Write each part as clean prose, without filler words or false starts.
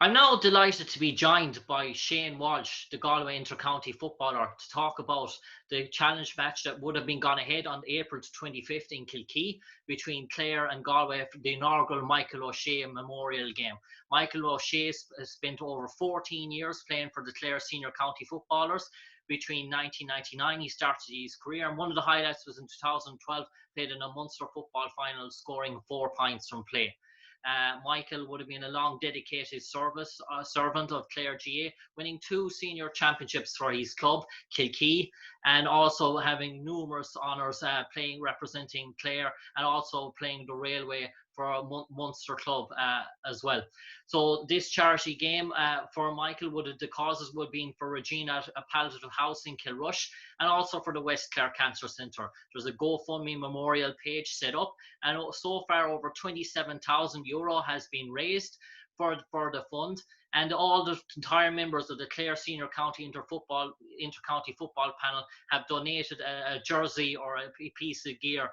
I'm now delighted to be joined by Shane Walsh, the Galway inter-county footballer, to talk about the challenge match that would have been gone ahead on April 25th in Kilkee between Clare and Galway for the inaugural Michael O'Shea Memorial Game. Michael O'Shea spent over 14 years playing for the Clare senior county footballers. Between 1999, he started his career, and one of the highlights was in 2012, played in a Munster football final, scoring 4 points from play. Michael would have been a long dedicated servant of Clare GA, winning 2 senior championships for his club, Kilkee, and also having numerous honours representing Clare and also playing the Railway for a Munster club as well. So this charity game for Michael, the causes would have been for Regina a Palliative House in Kilrush and also for the West Clare Cancer Centre. There's a GoFundMe memorial page set up, and so far over €27,000 has been raised for the fund, and all the entire members of the Clare Senior County inter-county football panel have donated a jersey or a piece of gear,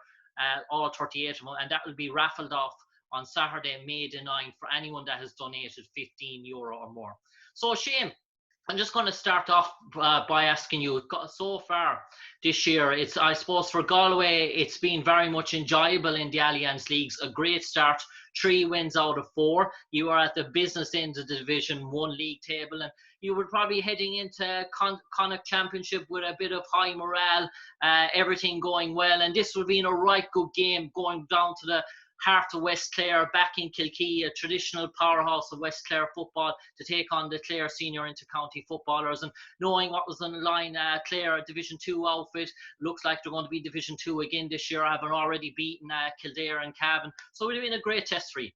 all 38 of them, and that will be raffled off on Saturday, May the 9th, for anyone that has donated €15 or more. So Shane, I'm just going to start off by asking you, so far this year, I suppose for Galway, it's been very much enjoyable in the Allianz Leagues, a great start, 3 wins out of 4. You are at the business end of the Division 1 league table, and you were probably heading into Connacht Championship with a bit of high morale, everything going well, and this would be a right good game going down to the heart of West Clare, back in Kilkee, a traditional powerhouse of West Clare football, to take on the Clare senior inter-county footballers. And knowing what was on the line, Clare, a Division 2 outfit, looks like they're going to be Division 2 again this year, having already beaten Kildare and Cavan. So it would have been a great test for you.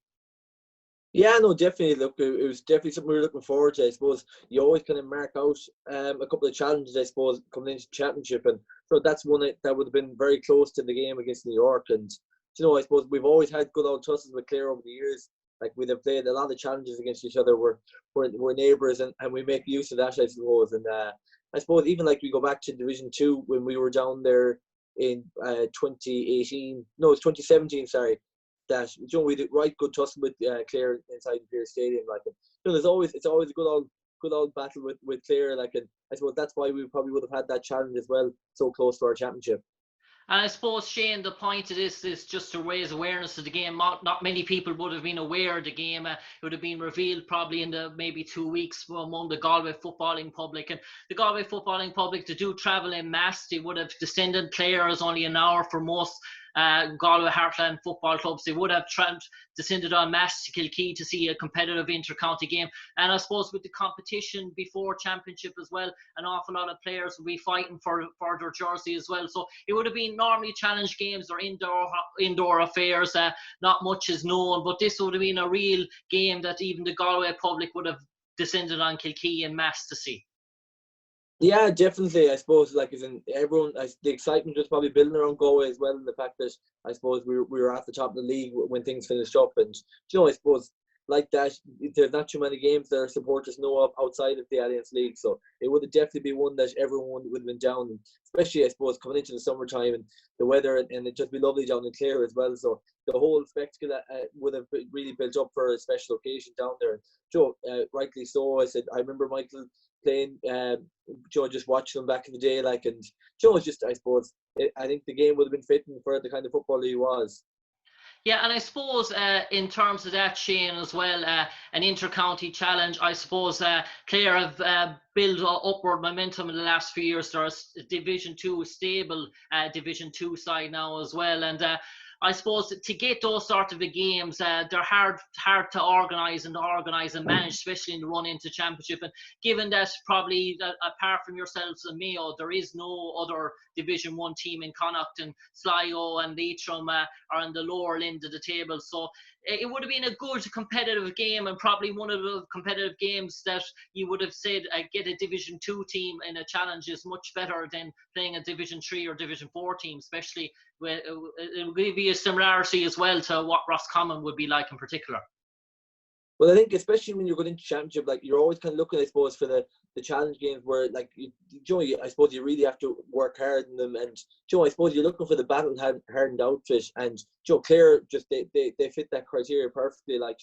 Yeah, no, definitely. Look, it was definitely something we were looking forward to. I suppose you always kind of mark out a couple of challenges, I suppose, coming into the championship, and so that's one that would have been very close to the game against New York. And I suppose we've always had good old tussles with Clare over the years. Like, we'd have played a lot of challenges against each other. We're neighbours, and we make use of that, I suppose. And I suppose even like we go back to Division 2 when we were down there in 2018. No, it's 2017. Sorry. That we did right good tussle with Clare inside the Pearse Stadium. Like, it's always a good old battle with Clare. Like, and I suppose that's why we probably would have had that challenge as well, so close to our championship. And I suppose, Shane, the point of this is just to raise awareness of the game. Not many people would have been aware of the game. It would have been revealed probably in the maybe 2 weeks among the Galway footballing public. And the Galway footballing public, to do travel en masse, they would have descended. Clare is only an hour for most Galway Heartland football clubs. They would have descended en masse to Kilkee to see a competitive inter-county game. And I suppose with the competition before championship as well, an awful lot of players will be fighting for their jersey as well. So it would have been normally challenge games or indoor affairs. Not much is known, but this would have been a real game that even the Galway public would have descended on Kilkee en masse to see. Yeah, definitely. I suppose, like, as in everyone, the excitement was probably building around Galway as well, and the fact that I suppose we were at the top of the league when things finished up, and I suppose like that, there's not too many games that our supporters know of outside of the Allianz League, so it would have definitely been one that everyone would have been down, especially I suppose coming into the summertime and the weather, and it'd just be lovely down in Clare as well. So the whole spectacle would have really built up for a special occasion down there. Rightly so. I remember Michael playing, just watching him back in the day, like, and it's just, I suppose, I think the game would have been fitting for the kind of footballer he was. Yeah, and I suppose in terms of that, Shane, as well, an inter-county challenge, I suppose Clare have built upward momentum in the last few years. There's Division 2, stable Division 2 side now as well. And I suppose to get those sort of games, they're hard to organise and manage, especially in the run into championship. And given that probably apart from yourselves and Mayo, there is no other Division 1 team in Connacht, and Sligo and Leitrim are on the lower end of the table. So it would have been a good competitive game, and probably one of the competitive games that you would have said get a Division 2 team in a challenge is much better than playing a Division 3 or Division 4 team, especially it will give you a similarity as well to what Roscommon would be like in particular. Well, I think especially when you're going into championship, like you're always kind of looking, I suppose, for the challenge games where, like, I suppose you really have to work hard in them. And I suppose you're looking for the battle hardened outfit. And Clare just they fit that criteria perfectly. Like,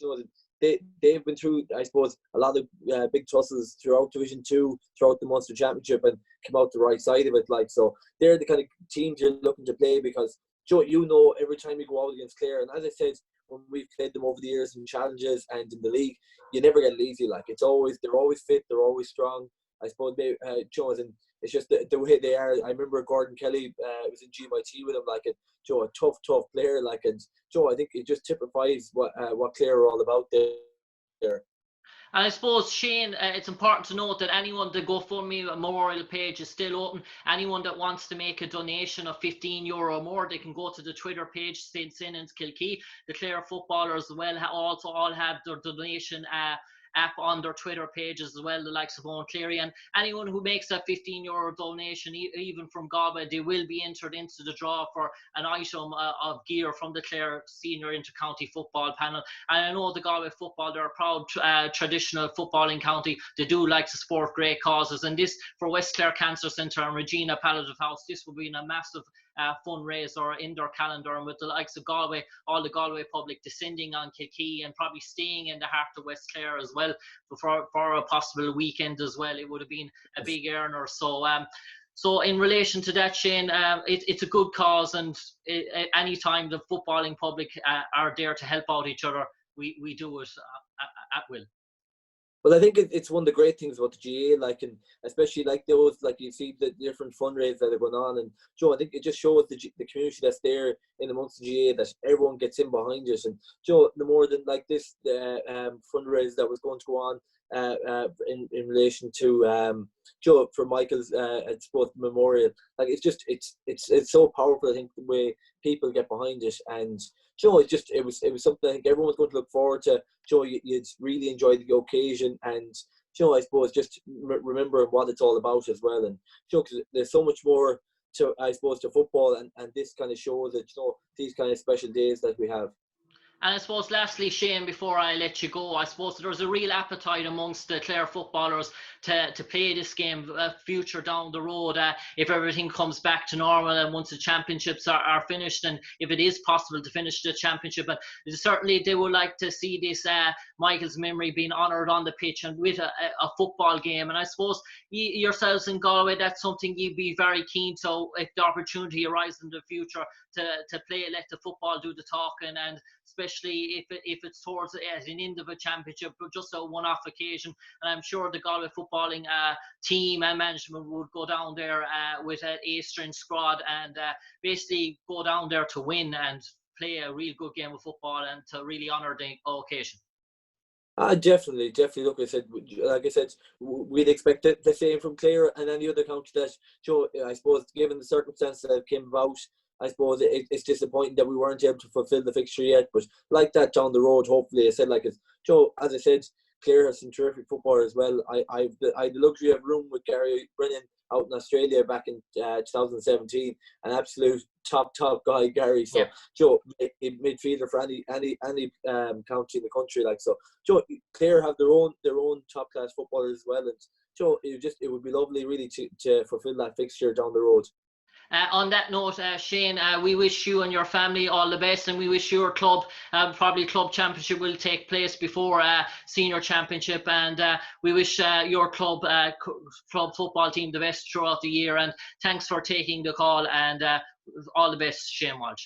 they've been through, I suppose, a lot of big tussles throughout Division 2, throughout the Munster Championship, and come out the right side of it. Like, so they're the kind of teams you're looking to play because every time you go out against Clare, and as I said, when we've played them over the years in challenges and in the league, you never get lazy. Like, they're always fit, they're always strong. I suppose maybe and it's just the way they are. I remember Gordon Kelly was in GMIT with him, like, a tough player, like, and I think it just typifies what Clare are all about there. And I suppose, Shane, it's important to note that anyone, the GoFundMe Memorial page is still open. Anyone that wants to make a donation of €15 or more, they can go to the Twitter page, St. Sinan's Kilkee. The Clare footballers also all have their donation app on their Twitter pages as well, the likes of Owen Cleary. And anyone who makes a €15 donation, even from Galway, they will be entered into the draw for an item of gear from the Clare Senior Inter-County Football Panel. And I know the Galway football, they're a proud traditional footballing county. They do like to support great causes. And this, for West Clare Cancer Centre and Regina Palliative House, this will be a massive fundraiser in their calendar, and with the likes of Galway, all the Galway public descending on Kilkee and probably staying in the heart of West Clare as well for a possible weekend as well. It would have been a big earner. So in relation to that, Shane, it's a good cause, and any time the footballing public are there to help out each other, we do it at will. Well, I think it's one of the great things about the GA, like, and especially like those, like, you see the different fundraisers that are going on, and I think it just shows the community that's there in amongst the GA, that everyone gets in behind it. And the more than like this, the fundraiser that was going to go on in relation to for Michael's sports memorial, like, it's so powerful. I think the way people get behind it, and it was something I think everyone was going to look forward to. You'd really enjoy the occasion, and I suppose just remember what it's all about as well. And because there's so much more to, I suppose, to football, and this kind of shows that these kind of special days that we have. And I suppose lastly, Shane, before I let you go, I suppose there's a real appetite amongst the Clare footballers to play this game future down the road, if everything comes back to normal and once the championships are finished, and if it is possible to finish the championship. And certainly they would like to see this Michael's memory being honoured on the pitch and with a football game. And I suppose yourselves in Galway, that's something you'd be very keen to, if the opportunity arises in the future, to play, let the football do the talking, and especially if it's towards an end of a championship, but just a one-off occasion. And I'm sure the Galway footballing team and management would go down there with an A-string squad and basically go down there to win and play a real good game of football and to really honour the occasion. Definitely. Look, like I said, we'd expect the same from Clare and any other county. That I suppose, given the circumstances that came about, I suppose it's disappointing that we weren't able to fulfil the fixture yet. But like that down the road, hopefully, I said, like, it's as I said, Clare has some terrific footballers as well. I had the luxury of room with Gary Brennan out in Australia back in 2017, an absolute top guy, Gary. So midfielder for any county in the country, like, so. Clare have their own top class footballers as well, and it would be lovely really to fulfil that fixture down the road. On that note, Shane, we wish you and your family all the best, and we wish your club, probably club championship will take place before senior championship, and we wish your club football team the best throughout the year. And thanks for taking the call, and all the best, Shane Walsh.